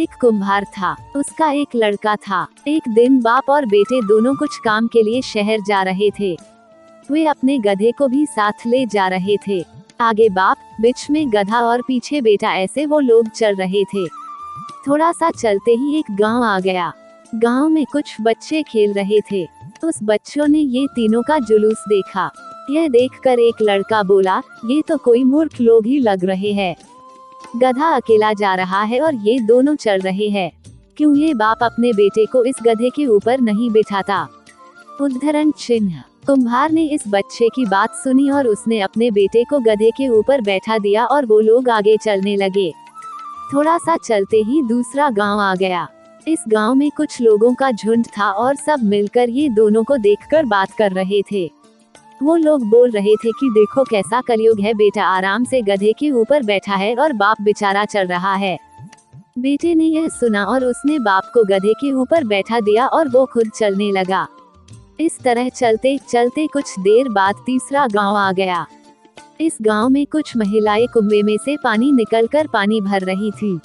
एक कुम्हार था, उसका एक लड़का था। एक दिन बाप और बेटे दोनों कुछ काम के लिए शहर जा रहे थे। वे अपने गधे को भी साथ ले जा रहे थे। आगे बाप, बीच में गधा और पीछे बेटा, ऐसे वो लोग चल रहे थे। थोड़ा सा चलते ही एक गांव आ गया। गांव में कुछ बच्चे खेल रहे थे। उस बच्चों ने ये तीनों का जुलूस देखा। यह देखकर एक लड़का बोला, ये तो कोई मूर्ख लोग ही लग रहे हैं। गधा अकेला जा रहा है और ये दोनों चल रहे हैं। क्यों ये बाप अपने बेटे को इस गधे के ऊपर नहीं बिठाता? उद्धरण चिन्ह। कुम्हार ने इस बच्चे की बात सुनी और उसने अपने बेटे को गधे के ऊपर बैठा दिया और वो लोग आगे चलने लगे। थोड़ा सा चलते ही दूसरा गांव आ गया। इस गांव में कुछ लोगों का झुंड था और सब मिलकर ये दोनों को देखकर बात कर रहे थे। वो लोग बोल रहे थे कि देखो कैसा कलयुग है, बेटा आराम से गधे के ऊपर बैठा है और बाप बेचारा चल रहा है। बेटे ने यह सुना और उसने बाप को गधे के ऊपर बैठा दिया और वो खुद चलने लगा। इस तरह चलते चलते कुछ देर बाद तीसरा गांव आ गया। इस गांव में कुछ महिलाएं कुएं में से पानी निकलकर पानी भर रही थी।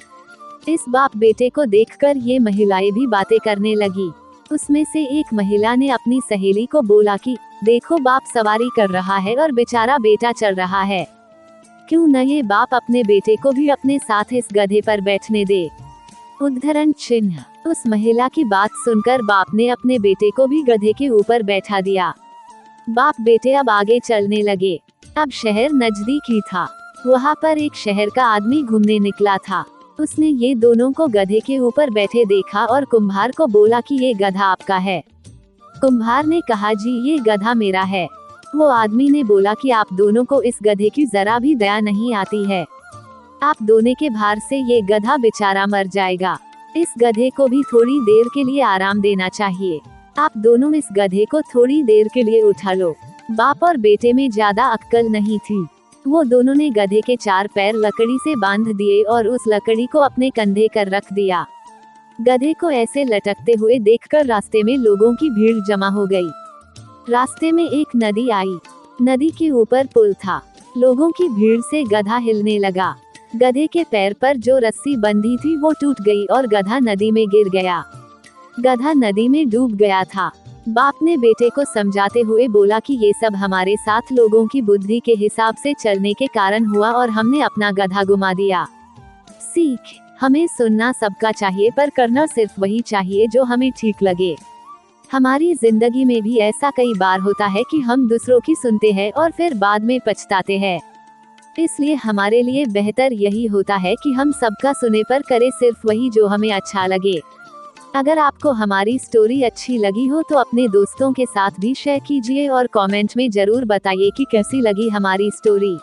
इस बाप बेटे को देखकर ये महिलाएं भी बातें करने लगी। उसमें से एक महिला ने अपनी सहेली को बोला कि देखो बाप सवारी कर रहा है और बेचारा बेटा चल रहा है, क्यों न ये बाप अपने बेटे को भी अपने साथ इस गधे पर बैठने दे। उद्धरण चिन्ह। उस महिला की बात सुनकर बाप ने अपने बेटे को भी गधे के ऊपर बैठा दिया। बाप बेटे अब आगे चलने लगे। अब शहर नजदीक ही था। वहाँ पर एक शहर का आदमी घूमने निकला था। उसने ये दोनों को गधे के ऊपर बैठे देखा और कुम्हार को बोला कि ये गधा आपका है। कुम्हार ने कहा, जी ये गधा मेरा है। वो आदमी ने बोला कि आप दोनों को इस गधे की जरा भी दया नहीं आती है। आप दोनों के भार से ये गधा बेचारा मर जाएगा। इस गधे को भी थोड़ी देर के लिए आराम देना चाहिए। आप दोनों इस गधे को थोड़ी देर के लिए उठा लो। बाप और बेटे में ज्यादा अक्ल नहीं थी। वो दोनों ने गधे के 4 पैर लकड़ी से बांध दिए और उस लकड़ी को अपने कंधे कर रख दिया। गधे को ऐसे लटकते हुए देखकर रास्ते में लोगों की भीड़ जमा हो गई। रास्ते में एक नदी आई। नदी के ऊपर पुल था। लोगों की भीड़ से गधा हिलने लगा। गधे के पैर पर जो रस्सी बंधी थी वो टूट गई और गधा नदी में गिर गया। गधा नदी में डूब गया था। बाप ने बेटे को समझाते हुए बोला कि ये सब हमारे साथ लोगों की बुद्धि के हिसाब से चलने के कारण हुआ और हमने अपना गधा गुमा दिया। सीख। हमें सुनना सबका चाहिए पर करना सिर्फ वही चाहिए जो हमें ठीक लगे। हमारी जिंदगी में भी ऐसा कई बार होता है कि हम दूसरों की सुनते हैं और फिर बाद में पछताते हैं। इसलिए हमारे लिए बेहतर यही होता है कि हम सबका सुने पर करें सिर्फ वही जो हमें अच्छा लगे। अगर आपको हमारी स्टोरी अच्छी लगी हो तो अपने दोस्तों के साथ भी शेयर कीजिए और कमेंट में जरूर बताइए कि कैसी लगी हमारी स्टोरी।